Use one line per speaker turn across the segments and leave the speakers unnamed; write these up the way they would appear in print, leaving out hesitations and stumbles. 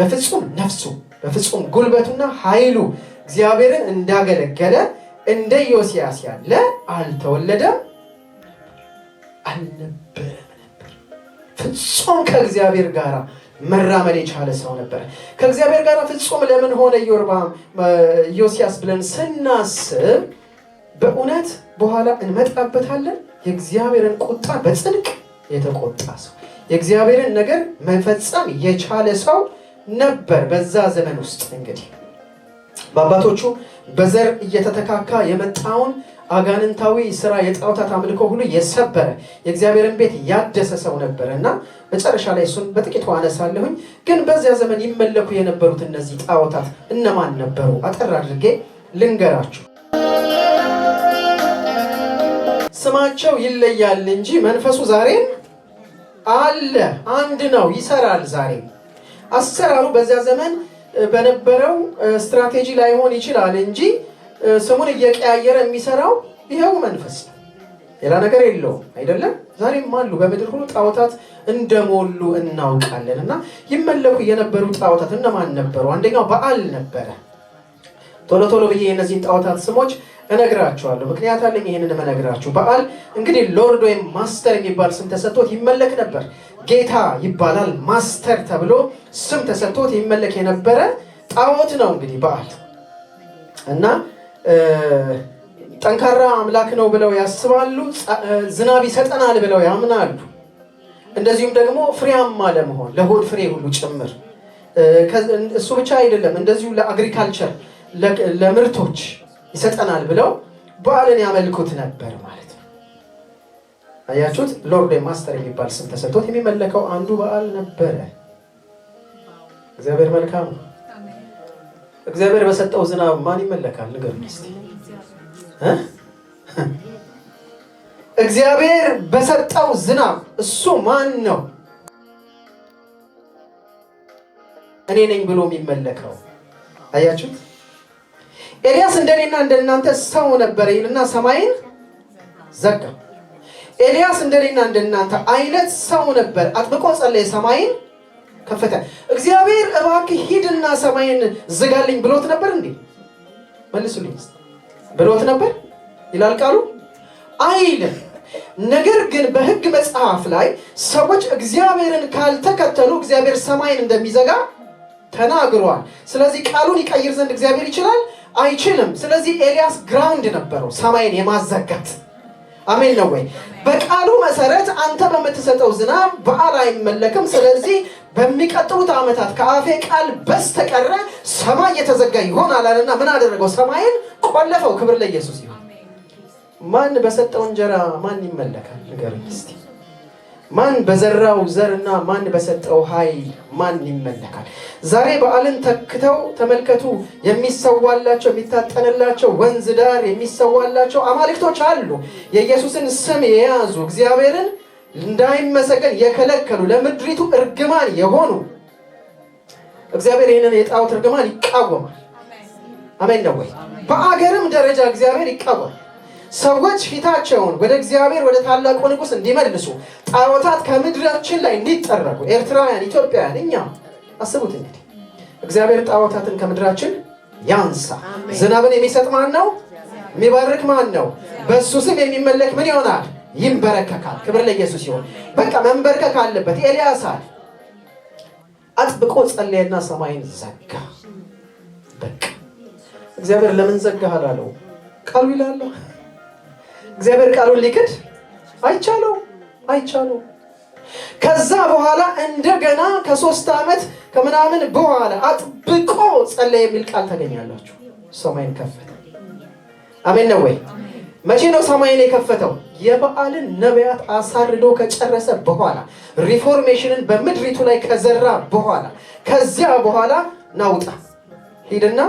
በፍጹም ነፍሱ በፍጹም ጉልበቱና ኃይሉ እግዚአብሔርን እንዳገለገለ እንደ ዮስያስ ያለ አልተወለደም አልነበረም ነበር። ፍጹም ከእግዚአብሔር ጋር መራመድ የቻለ ሰው ነበር። ከእግዚአብሔር ጋር ፍጹም ለምን ሆነ ዮስያስ ብለን ስናስብ በእውነት በኋላ እንመጣበታለን። የእግዚአብሔርን ቁጣ በጽድቅ የተቆጣ ሰው፣ የእግዚአብሔርን ነገር መፈጸም የቻለ ሰው ነበር። በዛ ዘመን ውስጥ እንግዲህ በአባቶቹ በዘር እየተተካካ የመጣውን አጋንንታዊ ስራ የጣዖታት አምልኮ ሁሉ የሰበረ የእግዚአብሔርን ቤት ያደሰ ሰው ነበር እና መጨረሻ ላይ እሱን በጥቂቱ አነሳለሁኝ። ግን በዚያ ዘመን ይመለኩ የነበሩት እነዚህ ጣዖታት እነማን ነበሩ? አጠር አድርጌ ልንገራችሁ። ስማቸው ይለያል እንጂ መንፈሱ ዛሬም አለ፣ አንድ ነው፣ ይሰራል ዛሬ። አሰራሩ በዚያ ዘመን በነበረው ስትራቴጂ ላይሆን ይችላል እንጂ ስሙን እየቀያየረ የሚሰራው ይሄው መንፈስ ነው። ሌላ ነገር የለውም አይደለም። ዛሬም አሉ በምድር ሁሉ ጣዖታት እንደሞሉ እናውቃለን። እና ይመለኩ የነበሩ ጣዖታት እነማን ነበሩ? አንደኛው በዓል ነበረ። ቶሎ ቶሎ ብዬ እነዚህን ጣዖታት ስሞች እነግራችኋለሁ፣ ምክንያት አለኝ ይሄንን እነግራችሁ። በዓል እንግዲህ ሎርድ ወይም ማስተር የሚባል ስም ተሰጥቶት ይመለክ ነበር። ጌታ ይባላል። ማስተር ተብሎ ስም ተሰጥቶት ይመለክ የነበረ ጣዖት ነው እንግዲህ በዓል። እና ጠንካራ አምላክ ነው ብለው ያስባሉ። ዝናብ ይሰጠናል ብለው ያምናሉ። እንደዚሁም ደግሞ ፍሬያማ ለመሆን ለሆድ ፍሬ ሁሉ ጭምር። እሱ ብቻ አይደለም፣ እንደዚሁ ለአግሪካልቸር ለምርቶች ይሰጠናል ብለው በዓልን ያመልኩት ነበር ማለት ነው። አያችሁት? ሎርድ ማስተር የሚባል ስም ተሰጥቶት የሚመለከው አንዱ በዓል ነበረ። እግዚአብሔር መልካም ነው። እግዚአብሔር በሰጠው ዝናብ ማን ይመለካል? ንገሩኝ እስቲ። እግዚአብሔር በሰጠው ዝናብ እሱ ማን ነው እኔ ነኝ ብሎ የሚመለከው? አያችሁት? ኤልያስ እንደኔና እንደናንተ ሰው ነበር ይልና ሰማይን ዘጋ። ኤልያስ እንደኔና እንደናንተ አይነት ሰው ነበር፣ አጥብቆ ጸለየ፣ ሰማይን ከፈተ። እግዚአብሔር እባክህ ሂድና ሰማይን ዝጋልኝ ብሎት ነበር እንዴ? መልሱልኝ። ብሎት ነበር ይላል ቃሉ? አይልም። ነገር ግን በሕግ መጽሐፍ ላይ ሰዎች እግዚአብሔርን ካልተከተሉ እግዚአብሔር ሰማይን እንደሚዘጋ ተናግሯል። ስለዚህ ቃሉን ይቀይር ዘንድ እግዚአብሔር ይችላል? አይችልም። ስለዚህ ኤልያስ ግራውንድ ነበረው ሰማይን የማዘጋት። አሜን ነው ወይ? በቃሉ መሰረት አንተ በምትሰጠው ዝናብ በዓል አይመለክም። ስለዚህ በሚቀጥሉት ዓመታት ከአፌ ቃል በስተቀረ ሰማይ የተዘጋ ይሆናል አለና ምን አደረገው? ሰማይን ቆለፈው። ክብር ለኢየሱስ ይሁን። ማን በሰጠው እንጀራ ማን ይመለካል? ንገሩኝ እስቲ። ማን በዘራው ዘርና ማን በሰጠው ኃይል ማን ይመለካል? ዛሬ በዓልን ተክተው ተመልከቱ። የሚሰዋላቸው የሚታጠንላቸው ወንዝ ዳር የሚሰዋላቸው አማልክቶች አሉ። የኢየሱስን ስም የያዙ እግዚአብሔርን እንዳይመሰገን የከለከሉ ለምድሪቱ እርግማን የሆኑ እግዚአብሔር ይህንን የጣዖት እርግማን ይቃወማል። አሜን ነው ወይ? በአገርም ደረጃ እግዚአብሔር ይቃወማል። ሰዎች ፊታቸውን ወደ እግዚአብሔር ወደ ታላቁ ንጉሥ እንዲመልሱ፣ ጣዖታት ከምድራችን ላይ እንዲጠረጉ፣ ኤርትራውያን፣ ኢትዮጵያውያን፣ እኛ አስቡት እንግዲህ እግዚአብሔር ጣዖታትን ከምድራችን ያንሳ። ዝናብን የሚሰጥ ማን ነው? የሚባርክ ማን ነው? በእሱ ስም የሚመለክ ምን ይሆናል? ይንበረከካል። ክብር ለኢየሱስ ይሁን። በቃ መንበርከክ አለበት። ኤልያስ አጥብቆ ጸለየና ሰማይን ዘጋ። በቃ እግዚአብሔር ለምን ዘጋህ አላለው? ቃሉ ይላል። እግዚአብሔር ቃሉን ሊክድ አይቻለው። ከዛ በኋላ እንደገና ከ3 ዓመት ከምናምን በኋላ አጥብቆ ጸለየ የሚል ቃል ታገኛላችሁ። ሰማይን ከፈተ። አሜን ነው ወይ? መቼ ነው ሰማይን የከፈተው? የበዓልን ነቢያት አሳርዶ ከጨረሰ በኋላ፣ ሪፎርሜሽንን በምድሪቱ ላይ ከዘራ በኋላ፣ ከዚያ በኋላ ናውጣ ሂድና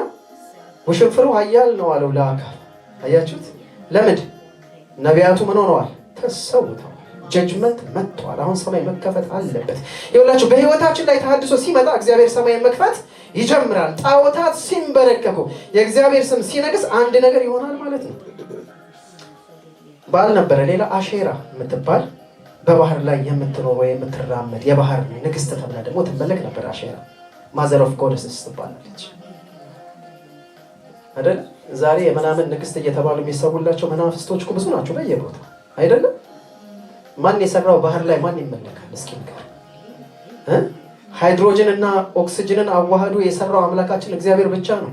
ውሽንፍሩ ኃያል ነው አለው ለአካል። አያችሁት? ለምን? ነቢያቱ ምን ሆነዋል? ተሰውተዋል። ጀጅመንት መጥቷል። አሁን ሰማይ መከፈት አለበት። ይኸውላችሁ በህይወታችን ላይ ተሐድሶ ሲመጣ እግዚአብሔር ሰማይን መክፈት ይጀምራል። ጣዖታት ሲንበረከኩ የእግዚአብሔር ስም ሲነግስ አንድ ነገር ይሆናል ማለት ነው። ባል ነበረ ሌላ አሼራ የምትባል በባህር ላይ የምትኖር ወይ የምትራመድ የባህር ንግስት ተብላ ደግሞ ትመለክ ነበር። አሼራ ማዘር ኦፍ ጎደስስ ትባላለች አይደል? ዛሬ የምናምን ንግስት እየተባሉ የሚሰቡላቸው መናፍስቶች ብዙ ናቸው በየቦታው አይደለም? ማን የሰራው ባህር ላይ ማን ይመለካል? እስኪ ንገር። ሃይድሮጅን እና ኦክሲጅንን አዋህዶ የሰራው አምላካችን እግዚአብሔር ብቻ ነው።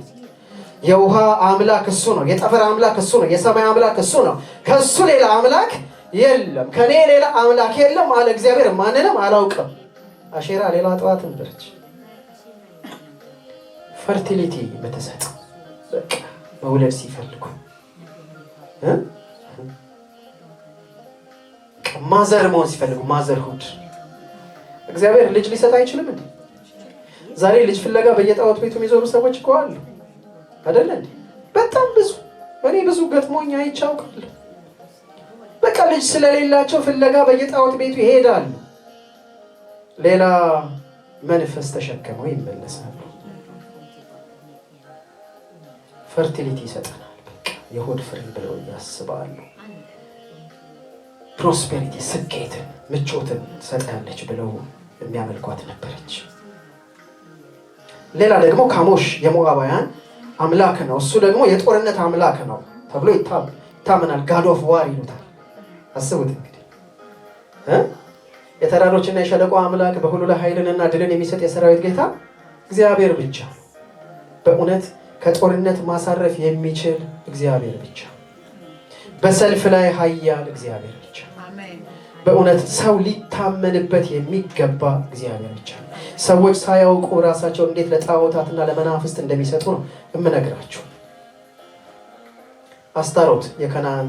የውሃ አምላክ እሱ ነው። የጠፈር አምላክ እሱ ነው። የሰማይ አምላክ እሱ ነው። ከሱ ሌላ አምላክ የለም። ከኔ ሌላ አምላክ የለም አለ እግዚአብሔር። ማንንም አላውቅም። አሼራ ሌላ ጠዋት ነበረች። ፈርቲሊቲ በተሰጠ በቃ መውለድ ሲፈልጉ ማዘር መሆን ሲፈልጉ ማዘርሁድ እግዚአብሔር ልጅ ሊሰጥ አይችልም እንዴ? ዛሬ ልጅ ፍለጋ በየጣዖት ቤቱ የሚዞሩ ሰዎች እኮ አሉ አይደል እንዴ? በጣም ብዙ እኔ ብዙ ገጥሞኝ አይቻውቃለሁ። በቃ ልጅ ስለሌላቸው ፍለጋ በየጣዖት ቤቱ ይሄዳሉ። ሌላ መንፈስ ተሸክመው ይመለሳሉ። ፈርቲሊቲ ይሰጠናል። በቃ የሆድ ፍሬ ብለው ያስባሉ። ፕሮስፔሪቲ ስኬትን፣ ምቾትን ትሰጣለች ብለው የሚያመልኳት ነበረች። ሌላ ደግሞ ካሞሽ የሞዓባውያን አምላክ ነው። እሱ ደግሞ የጦርነት አምላክ ነው ተብሎ ይታመናል። ጋድ ኦፍ ዋር ይሉታል። አስቡት እንግዲህ የተራሮችና የሸለቆ አምላክ፣ በሁሉ ላይ ኃይልንና ድልን የሚሰጥ የሰራዊት ጌታ እግዚአብሔር ብቻ ነው። በእውነት ከጦርነት ማሳረፍ የሚችል እግዚአብሔር ብቻ፣ በሰልፍ ላይ ኃያል እግዚአብሔር ብቻ፣ በእውነት ሰው ሊታመንበት የሚገባ እግዚአብሔር ብቻ። ሰዎች ሳያውቁ ራሳቸው እንዴት ለጣዖታትና ለመናፍስት እንደሚሰጡ ነው የምነግራችሁ። አስታሮት የከናን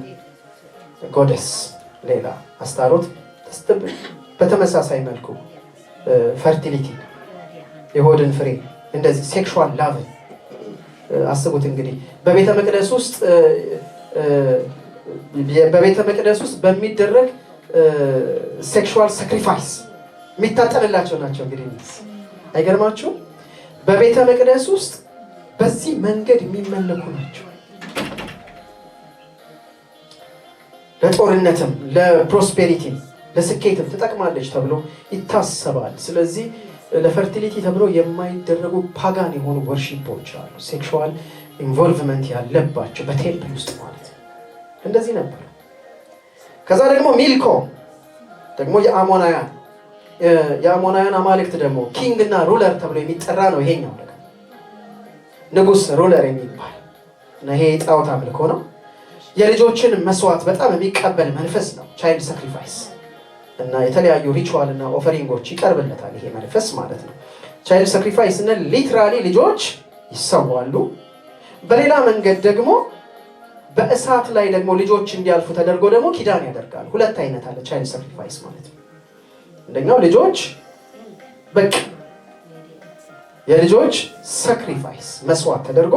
ጎደስ፣ ሌላ አስታሮት በተመሳሳይ መልኩ ፈርቲሊቲ የሆድን ፍሬ፣ እንደዚህ ሴክሹዋል ላቭ። አስቡት እንግዲህ በቤተ መቅደስ ውስጥ በሚደረግ ሴክሹዋል ሳክሪፋይስ የሚታጠንላቸው ናቸው። እንግዲህ አይገርማችሁም? በቤተ መቅደስ ውስጥ በዚህ መንገድ የሚመለኩ ናቸው። ለጦርነትም ለፕሮስፔሪቲም ለስኬትም ትጠቅማለች ተብሎ ይታሰባል። ስለዚህ ለፈርቲሊቲ ተብሎ የማይደረጉ ፓጋን የሆኑ ወርሺፖች አሉ፣ ሴክሹዋል ኢንቮልቭመንት ያለባቸው በቴምፕል ውስጥ ማለት ነው። እንደዚህ ነበር። ከዛ ደግሞ ሚልኮ ደግሞ የአሞናውያን አማልክት ደግሞ ኪንግ እና ሩለር ተብሎ የሚጠራ ነው። ይሄኛው ደግሞ ንጉስ ሩለር የሚባል እና ይሄ ጣዖት አምልኮ ነው። የልጆችን መስዋዕት በጣም የሚቀበል መንፈስ ነው። ቻይልድ ሳክሪፋይስ እና የተለያዩ ሪቹዋል እና ኦፈሪንጎች ይቀርብለታል ይሄ መንፈስ ማለት ነው። ቻይልድ ሳክሪፋይስ እና ሊትራሊ ልጆች ይሰዋሉ። በሌላ መንገድ ደግሞ በእሳት ላይ ደግሞ ልጆች እንዲያልፉ ተደርጎ ደግሞ ኪዳን ያደርጋል። ሁለት አይነት አለ ቻይልድ ሳክሪፋይስ ማለት ነው። አንደኛው ልጆች በቃ የልጆች ሳክሪፋይስ መስዋዕት ተደርጎ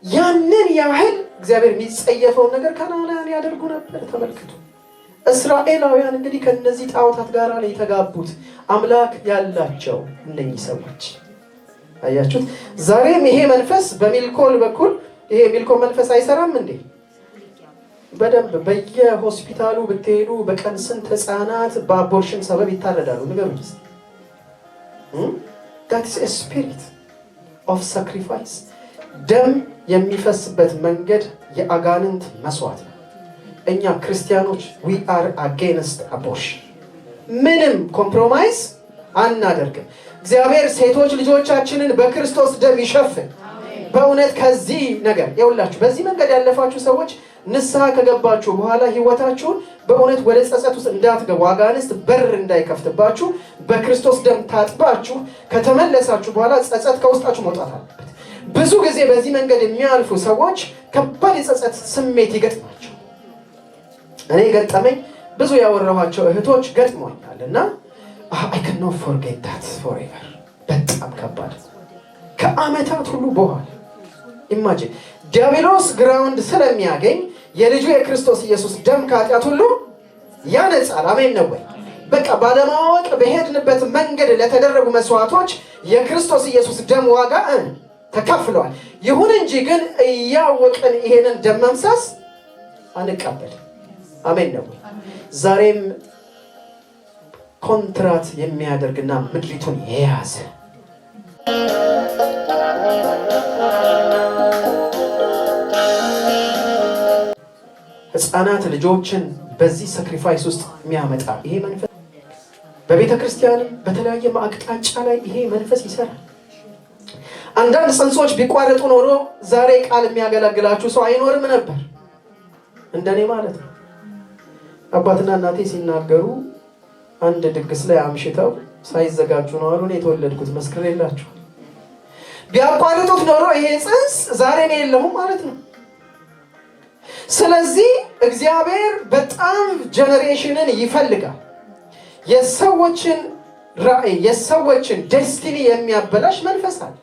ያንን ያህል እግዚአብሔር የሚጸየፈውን ነገር ከናናውያን ያደርጉ ነበር። ተመልክቱ። እስራኤላውያን እንግዲህ ከነዚህ ጣዖታት ጋር ላይ የተጋቡት አምላክ ያላቸው እነኚህ ሰዎች አያችሁት። ዛሬም ይሄ መንፈስ በሚልኮል በኩል ይሄ ሚልኮል መንፈስ አይሰራም እንዴ? በደንብ በየሆስፒታሉ ብትሄዱ በቀን ስንት ህፃናት በአቦርሽን ሰበብ ይታረዳሉ? ንገሩኝ። that is a spirit of sacrifice። ደም የሚፈስበት መንገድ የአጋንንት መስዋዕት ነው። እኛ ክርስቲያኖች we are against abortion። ምንም ኮምፕሮማይዝ አናደርግም። እግዚአብሔር ሴቶች ልጆቻችንን በክርስቶስ ደም ይሸፍን። በእውነት ከዚህ ነገር ይኸውላችሁ፣ በዚህ መንገድ ያለፋችሁ ሰዎች ንስሐ ከገባችሁ በኋላ ህይወታችሁን በእውነት ወደ ጸጸት ውስጥ እንዳትገቡ፣ አጋንንት በር እንዳይከፍትባችሁ በክርስቶስ ደም ታጥባችሁ ከተመለሳችሁ በኋላ ጸጸት ከውስጣችሁ መውጣት አለበት። ብዙ ጊዜ በዚህ መንገድ የሚያልፉ ሰዎች ከባድ የጸጸት ስሜት ይገጥማቸው። እኔ ገጠመኝ፣ ብዙ ያወራኋቸው እህቶች ገጥሞኛል እና I cannot forget that forever። በጣም ከባድ ከአመታት ሁሉ በኋላ ኢማጂን ዲያብሎስ ግራውንድ ስለሚያገኝ የልጁ የክርስቶስ ኢየሱስ ደም ከኃጢአት ሁሉ ያነጻል። አሜን ነው ወይ? በቃ ባለማወቅ በሄድንበት መንገድ ለተደረጉ መስዋዕቶች የክርስቶስ ኢየሱስ ደም ዋጋ ተከፍሏል። ይሁን እንጂ ግን እያወቅን ይሄንን ደም መምሰስ አንቀበልም። አሜን ነው ወይ? ዛሬም ኮንትራት የሚያደርግና ምድሪቱን የያዘ ሕፃናት ልጆችን በዚህ ሳክሪፋይስ ውስጥ የሚያመጣ ይሄ መንፈስ በቤተ ክርስቲያንም በተለያየ አቅጣጫ ላይ ይሄ መንፈስ ይሰራል። አንዳንድ ጽንሶች ቢቋረጡ ኖሮ ዛሬ ቃል የሚያገለግላችሁ ሰው አይኖርም ነበር፣ እንደኔ ማለት ነው። አባትና እናቴ ሲናገሩ አንድ ድግስ ላይ አምሽተው ሳይዘጋጁ ነው አሉን የተወለድኩት፣ መስክሬላችሁ። ቢያቋርጡት ኖሮ ይሄ ጽንስ ዛሬ ነው የለውም ማለት ነው። ስለዚህ እግዚአብሔር በጣም ጀነሬሽንን ይፈልጋል። የሰዎችን ራእይ የሰዎችን ዴስቲኒ የሚያበላሽ መንፈስ አለ።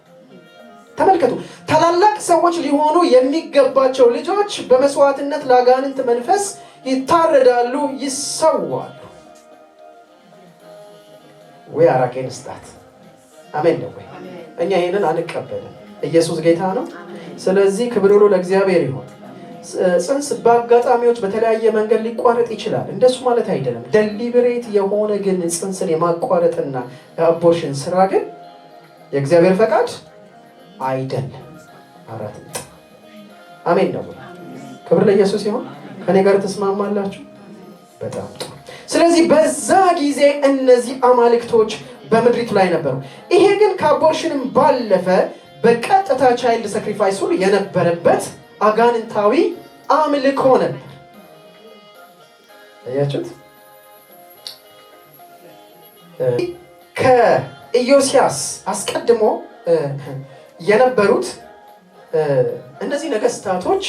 ተመልከቱ፣ ታላላቅ ሰዎች ሊሆኑ የሚገባቸው ልጆች በመስዋዕትነት ለአጋንንት መንፈስ ይታረዳሉ፣ ይሰዋሉ። ወይ አራቄን ስጣት። አሜን ነው ወይ? እኛ ይሄንን አንቀበልም። ኢየሱስ ጌታ ነው። ስለዚህ ክብር ሁሉ ለእግዚአብሔር ይሁን። ጽንስ በአጋጣሚዎች በተለያየ መንገድ ሊቋረጥ ይችላል፣ እንደሱ ማለት አይደለም። ደሊብሬት የሆነ ግን ጽንስን የማቋረጥና የአቦርሽን ስራ ግን የእግዚአብሔር ፈቃድ አይደለም። አራት አሜን ነው። ክብር ለኢየሱስ ይሁን። ከኔ ጋር ተስማማላችሁ? በጣም ጥሩ። ስለዚህ በዛ ጊዜ እነዚህ አማልክቶች በምድሪቱ ላይ ነበሩ። ይሄ ግን ከአቦርሽንም ባለፈ በቀጥታ ቻይልድ ሳክሪፋይስ ሁሉ የነበረበት አጋንንታዊ አምልኮ ነበር። አያችሁት? ከኢዮስያስ አስቀድሞ የነበሩት እነዚህ ነገስታቶች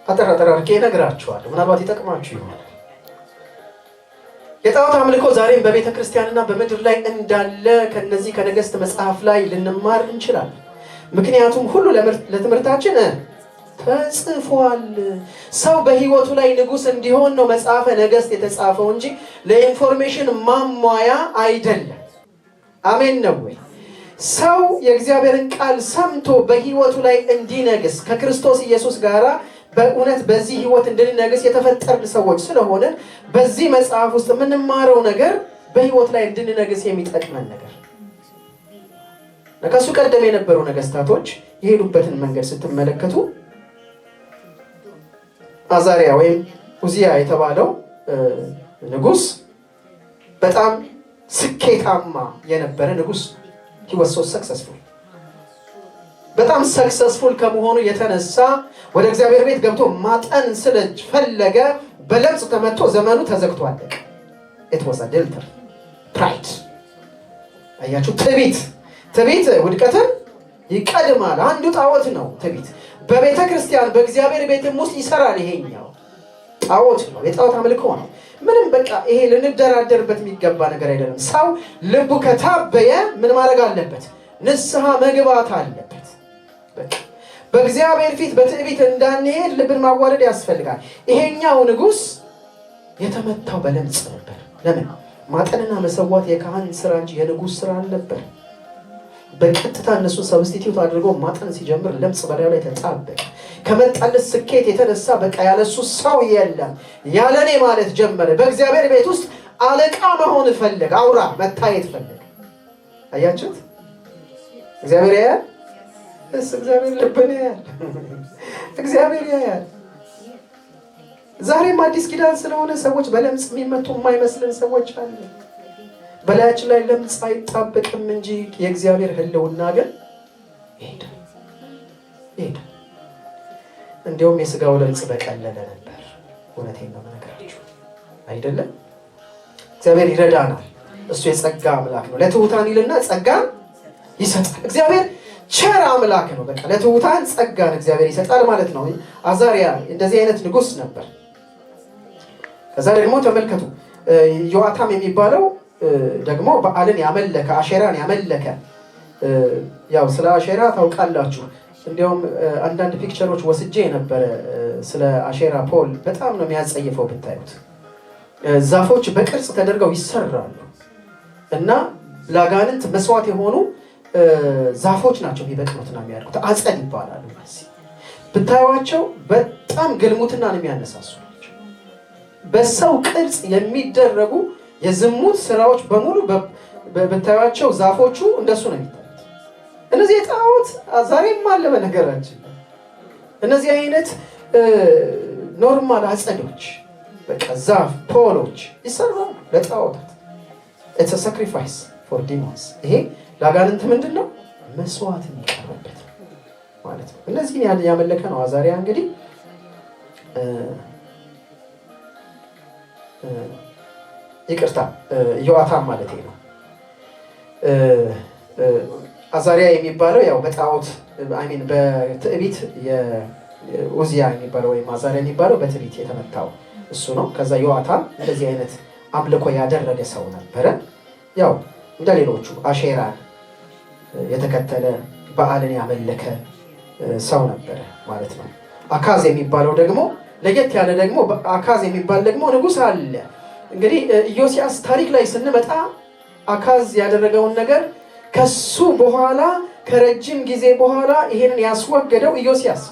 አጠር አድርጌ እነግራችኋለሁ፣ ምናልባት ይጠቅማችሁ ይሆናል። የጣዖት አምልኮ ዛሬም በቤተ ክርስቲያንና በምድር ላይ እንዳለ ከነዚህ ከነገስት መጽሐፍ ላይ ልንማር እንችላለን። ምክንያቱም ሁሉ ለትምህርታችን ተጽፏል። ሰው በህይወቱ ላይ ንጉስ እንዲሆን ነው መጽሐፈ ነገስት የተጻፈው እንጂ ለኢንፎርሜሽን ማሟያ አይደለም። አሜን ነው ወይ? ሰው የእግዚአብሔርን ቃል ሰምቶ በህይወቱ ላይ እንዲነግስ ከክርስቶስ ኢየሱስ ጋር በእውነት በዚህ ህይወት እንድንነግስ የተፈጠርን ሰዎች ስለሆነ በዚህ መጽሐፍ ውስጥ የምንማረው ነገር በህይወት ላይ እንድንነግስ የሚጠቅመን ነገር። ከሱ ቀደም የነበሩ ነገስታቶች የሄዱበትን መንገድ ስትመለከቱ አዛሪያ ወይም ኡዚያ የተባለው ንጉስ በጣም ስኬታማ የነበረ ንጉስ፣ he was so successful። በጣም ሰክሰስፉል ከመሆኑ የተነሳ ወደ እግዚአብሔር ቤት ገብቶ ማጠን ስለፈለገ በለምጽ ተመቶ ዘመኑ ተዘግቶ አለቀ። it was adultery, pride። አያችሁ፣ ትዕቢት ውድቀትን ይቀድማል። አንዱ ጣዖት ነው ትዕቢት። በቤተ ክርስቲያን በእግዚአብሔር ቤትም ውስጥ ይሰራል። ይሄኛው ጣዖት ነው፣ የጣዖት አምልኮ ነው። ምንም በቃ ይሄ ልንደራደርበት የሚገባ ነገር አይደለም። ሰው ልቡ ከታበየ ምን ማድረግ አለበት? ንስሐ መግባት አለበት። በቃ በእግዚአብሔር ፊት በትዕቢት እንዳንሄድ ልብን ማዋረድ ያስፈልጋል። ይሄኛው ንጉስ የተመታው በለምጽ ነበር። ለምን? ማጠንና መሰዋት የካህን ስራ እንጂ የንጉስ ስራ አልነበር። በቀጥታ እነሱ ሰብስቲቲዩት አድርጎ ማጠን ሲጀምር ለምጽ በላዩ ላይ ተጣበቀ። ከመጣለት ስኬት የተነሳ በቃ ያለሱ ሰው የለም ያለኔ ማለት ጀመረ። በእግዚአብሔር ቤት ውስጥ አለቃ መሆን ፈለገ፣ አውራ መታየት ፈለገ። አያችሁት? እግዚአብሔር ያያል። እግዚአብሔር ልብን ያያል። እግዚአብሔር ያያል። ዛሬም አዲስ ኪዳን ስለሆነ ሰዎች በለምጽ የሚመቱ የማይመስልን ሰዎች አሉ። በላያችን ላይ ለምጽ አይጣበቅም እንጂ የእግዚአብሔር ህልውና ግን ይሄዳል። እንዲሁም የስጋው ለምጽ በቀለለ ነበር። እውነቴን ነው የምነግራችሁ አይደለም። እግዚአብሔር ይረዳናል። እሱ የጸጋ አምላክ ነው። ለትሑታን ይልና ጸጋን ይሰጣል። እግዚአብሔር ቸር አምላክ ነው። በቃ ለትሑታን ጸጋን እግዚአብሔር ይሰጣል ማለት ነው። አዛሪያ እንደዚህ አይነት ንጉስ ነበር። ከዛ ደግሞ ተመልከቱ፣ ዮአታም የሚባለው ደግሞ በዓልን ያመለከ አሼራን ያመለከ። ያው ስለ አሼራ ታውቃላችሁ። እንዲያውም አንዳንድ ፒክቸሮች ወስጄ የነበረ ስለ አሼራ ፖል በጣም ነው የሚያጸይፈው ብታዩት። ዛፎች በቅርጽ ተደርገው ይሰራሉ እና ለአጋንንት መስዋዕት የሆኑ ዛፎች ናቸው የሚበቅሉትና የሚያድጉት። አጸድ ይባላሉ። ብታዩዋቸው በጣም ግልሙትና ነው የሚያነሳሱ ናቸው። በሰው ቅርጽ የሚደረጉ የዝሙት ስራዎች በሙሉ በታያቸው ዛፎቹ እንደሱ ነው የሚታዩት። እነዚህ ጣዖት ዛሬም አለ በነገራችን። እነዚህ አይነት ኖርማል አጸዶች በቃ ዛፍ ፖሎች ይሰራሉ ለጣዖታት። it's a sacrifice for demons። ይሄ ለአጋንንት ምንድነው መስዋዕት የሚቀርብበት ማለት ነው። እነዚህ ያመለከ ነው አዛሪያ እንግዲህ ይቅርታ ዮአታም ማለት ነው። አዛሪያ የሚባለው ያው በጣዖት አሚን በትዕቢት የኡዚያ የሚባለው ወይ አዛሪያ የሚባለው በትዕቢት የተመታው እሱ ነው። ከዛ ዮአታም እንደዚህ አይነት አምልኮ ያደረገ ሰው ነበረ። ያው እንደሌሎቹ አሼራን የተከተለ በዓልን ያመለከ ሰው ነበረ ማለት ነው። አካዝ የሚባለው ደግሞ ለየት ያለ ደግሞ አካዝ የሚባል ደግሞ ንጉስ አለ። እንግዲህ ኢዮስያስ ታሪክ ላይ ስንመጣ አካዝ ያደረገውን ነገር ከሱ በኋላ ከረጅም ጊዜ በኋላ ይሄንን ያስወገደው ኢዮስያስ።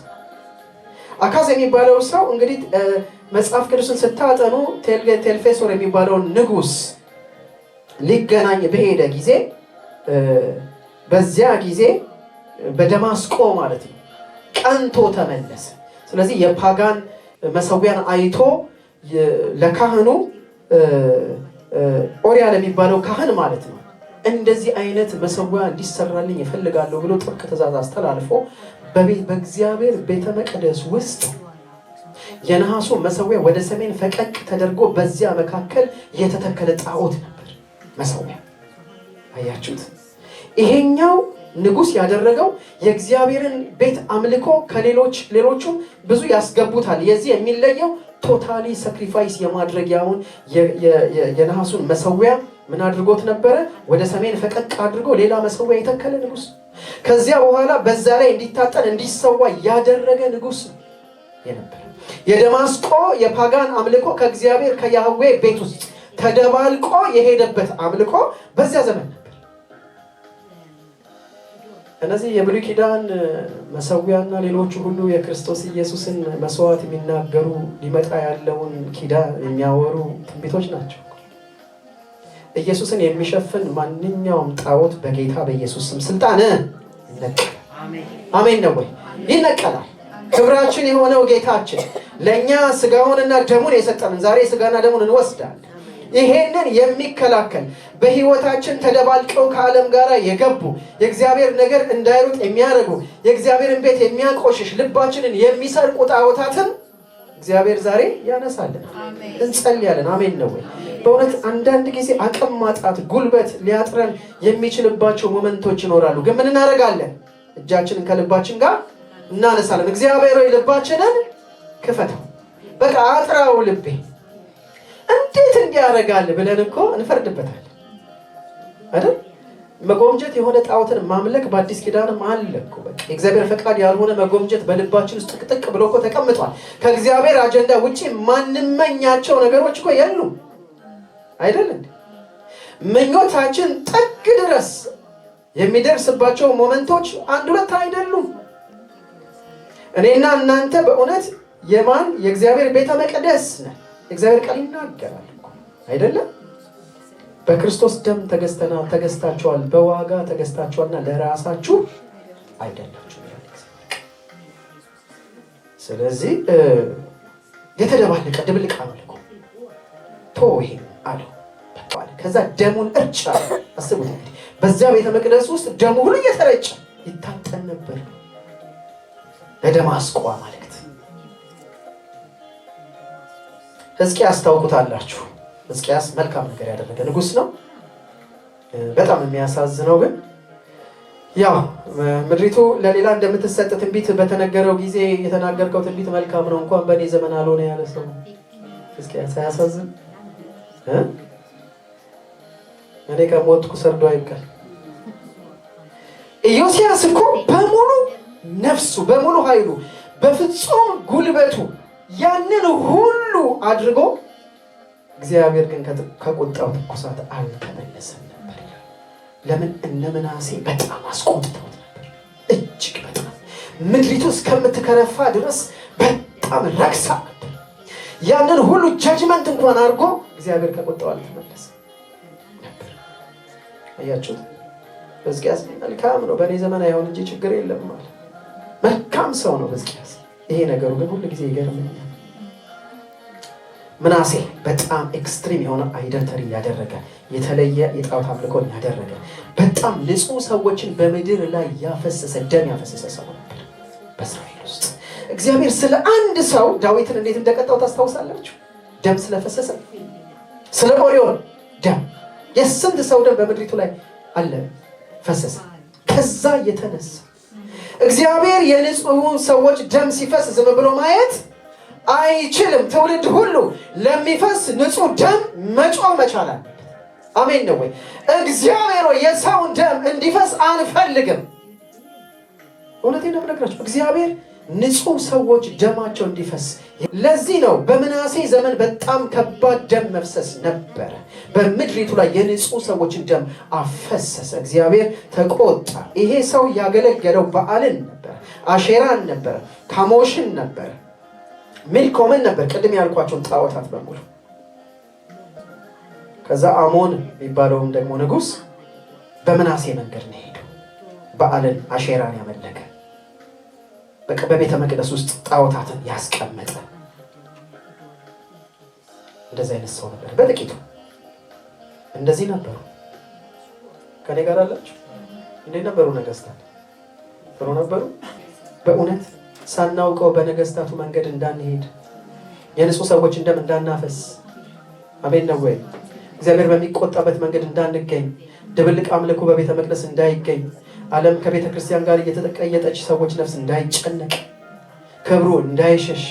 አካዝ የሚባለው ሰው እንግዲህ መጽሐፍ ቅዱስን ስታጠኑ ቴልፌሶር የሚባለው ንጉስ ሊገናኝ በሄደ ጊዜ በዚያ ጊዜ በደማስቆ ማለት ነው ቀንቶ ተመለሰ። ስለዚህ የፓጋን መሰዊያን አይቶ ለካህኑ ኦሪያ ለሚባለው ካህን ማለት ነው እንደዚህ አይነት መሰዊያ እንዲሰራልኝ ይፈልጋለሁ ብሎ ጥብቅ ትእዛዝ አስተላልፎ በእግዚአብሔር ቤተ መቅደስ ውስጥ የነሐሱ መሰዊያ ወደ ሰሜን ፈቀቅ ተደርጎ በዚያ መካከል የተተከለ ጣዖት ነበር መሰዊያ። አያችሁት? ይሄኛው ንጉስ ያደረገው የእግዚአብሔርን ቤት አምልኮ ከሌሎቹ ብዙ ያስገቡታል። የዚህ የሚለየው ቶታሊ ሳክሪፋይስ የማድረጊያውን የነሐሱን መሰዊያ ምን አድርጎት ነበረ? ወደ ሰሜን ፈቀቅ አድርጎ ሌላ መሰዊያ የተከለ ንጉስ። ከዚያ በኋላ በዛ ላይ እንዲታጠን እንዲሰዋ ያደረገ ንጉስ የነበረ። የደማስቆ የፓጋን አምልኮ ከእግዚአብሔር ከያህዌ ቤት ውስጥ ተደባልቆ የሄደበት አምልኮ በዚያ ዘመን ነበር። እነዚህ የብሉይ ኪዳን መሰዊያና ሌሎቹ ሁሉ የክርስቶስ ኢየሱስን መስዋዕት የሚናገሩ ሊመጣ ያለውን ኪዳን የሚያወሩ ትንቢቶች ናቸው። ኢየሱስን የሚሸፍን ማንኛውም ጣዖት በጌታ በኢየሱስ ስም ስልጣን ይነቀላል። አሜን ነው ወይ? ይነቀላል። ክብራችን የሆነው ጌታችን ለኛ ስጋውንና ደሙን የሰጠንን ዛሬ ስጋና ደሙን እንወስዳለን። ይሄንን የሚከላከል በህይወታችን ተደባልቀው ከዓለም ጋር የገቡ የእግዚአብሔር ነገር እንዳይሩጥ የሚያደርጉ የእግዚአብሔርን ቤት የሚያቆሽሽ ልባችንን የሚሰርቁ ጣዖታትን እግዚአብሔር ዛሬ ያነሳልን። እንጸልያለን። አሜን ነው ወይ? በእውነት አንዳንድ ጊዜ አቅም ማጣት ጉልበት ሊያጥረን የሚችልባቸው ሞመንቶች ይኖራሉ። ግን ምን እናደርጋለን? እጃችንን ከልባችን ጋር እናነሳለን። እግዚአብሔር ሆይ ልባችንን ክፈተው፣ በቃ አጥራው ልቤ እንዴት እንዲያረጋል ብለን እኮ እንፈርድበታለን አይደል? መጎምጀት የሆነ ጣዖትን ማምለክ በአዲስ ኪዳንም አለ እኮ። በቃ የእግዚአብሔር ፈቃድ ያልሆነ መጎምጀት በልባችን ውስጥ ጥቅጥቅ ብሎ እኮ ተቀምጧል። ከእግዚአብሔር አጀንዳ ውጪ ማንመኛቸው ነገሮች እኮ የሉም አይደል እንዴ? ምኞታችን ጥግ ድረስ የሚደርስባቸው ሞመንቶች አንድ ሁለት አይደሉም። እኔና እናንተ በእውነት የእግዚአብሔር ቤተ መቅደስ ነን። እግዚአብሔር ቃል ይናገራል እኮ አይደለም? በክርስቶስ ደም ተገዝታችኋል፣ በዋጋ ተገዝታችኋልና ለራሳችሁ አይደላችሁ። ስለዚህ የተደባለቀ ድብልቅ አምልኮ ይሄ አለው። ከዛ ደሙን እርጭ አለ። አስቡት እንግዲህ በዚያ ቤተ መቅደስ ውስጥ ደሙ ሁሉ እየተረጨ ይታጠን ነበር። ለደማስቆ ማለት ሕዝቅያስ ታውቁታላችሁ። ሕዝቅያስ መልካም ነገር ያደረገ ንጉስ ነው። በጣም የሚያሳዝነው ግን ያው ምድሪቱ ለሌላ እንደምትሰጥ ትንቢት በተነገረው ጊዜ የተናገርከው ትንቢት መልካም ነው እንኳን በእኔ ዘመን አልሆነ ያለ ሰው ሕዝቅያስ። አያሳዝን? እኔ ከሞትኩ ሰርዶ አይብቀል። ኢዮስያስ እኮ በሙሉ ነፍሱ በሙሉ ኃይሉ በፍጹም ጉልበቱ ያንን ሁሉ አድርጎ እግዚአብሔር ግን ከቁጣው ትኩሳት አልተመለሰም ነበር። ለምን? እነ ምናሴ በጣም አስቆጥተውት ነበር። እጅግ በጣም ምድሪቱ እስከምትከረፋ ድረስ በጣም ረክሳ ነበር። ያንን ሁሉ ጃጅመንት እንኳን አድርጎ እግዚአብሔር ከቁጣው አልተመለሰም ነበር። አያችሁት? ሕዝቅያስ መልካም ነው፣ በእኔ ዘመን አይሆን እንጂ ችግር የለም ማለት መልካም ሰው ነው ሕዝቅያስ። ይሄ ነገሩ ግን ሁሉ ጊዜ ይገርመኛል። ምናሴ በጣም ኤክስትሪም የሆነ አይደልተሪ ያደረገ የተለየ የጣዖት አምልኮን ያደረገ በጣም ንጹህ ሰዎችን በምድር ላይ ያፈሰሰ ደም ያፈሰሰ ሰው ነበር በእስራኤል ውስጥ። እግዚአብሔር ስለ አንድ ሰው ዳዊትን እንዴት እንደቀጣው ታስታውሳላችሁ? ደም ስለፈሰሰ። ስለ ኦሪዮን ደም፣ የስንት ሰው ደም በምድሪቱ ላይ አለ ፈሰሰ። ከዛ የተነሳ እግዚአብሔር የንጹህ ሰዎች ደም ሲፈስ ዝም ብሎ ማየት አይችልም። ትውልድ ሁሉ ለሚፈስ ንጹህ ደም መጮህ መቻል አለበት። አሜን ነው ወይ? እግዚአብሔር የሰውን ደም እንዲፈስ አንፈልግም። እውነቴን ነው የምነግራችሁ። እግዚአብሔር ንጹህ ሰዎች ደማቸው እንዲፈስ። ለዚህ ነው በምናሴ ዘመን በጣም ከባድ ደም መፍሰስ ነበረ። በምድሪቱ ላይ የንጹህ ሰዎችን ደም አፈሰሰ። እግዚአብሔር ተቆጣ። ይሄ ሰው ያገለገለው በዓልን ነበር፣ አሼራን ነበር፣ ካሞሽን ነበር፣ ሚልኮምን ነበር፣ ቅድም ያልኳቸውን ጣዖታት በሙሉ። ከዛ አሞን የሚባለውም ደግሞ ንጉሥ በምናሴ መንገድ ነው ሄደው በዓልን አሼራን ያመለከ በቃ በቤተ መቅደስ ውስጥ ጣዖታትን ያስቀመጠ እንደዚህ አይነት ሰው ነበር። በጥቂቱ እንደዚህ ነበሩ። ከኔ ጋር አላችሁ? እንዴት ነበሩ ነገስታት? ጥሩ ነበሩ። በእውነት ሳናውቀው በነገስታቱ መንገድ እንዳንሄድ፣ የንጹህ ሰዎች እንደም እንዳናፈስ፣ አሜን ነው ወይ? እግዚአብሔር በሚቆጣበት መንገድ እንዳንገኝ፣ ድብልቅ አምልኮ በቤተ መቅደስ እንዳይገኝ፣ ዓለም ከቤተ ክርስቲያን ጋር እየተቀየጠች ሰዎች ነፍስ እንዳይጨነቅ፣ ክብሩ እንዳይሸሽ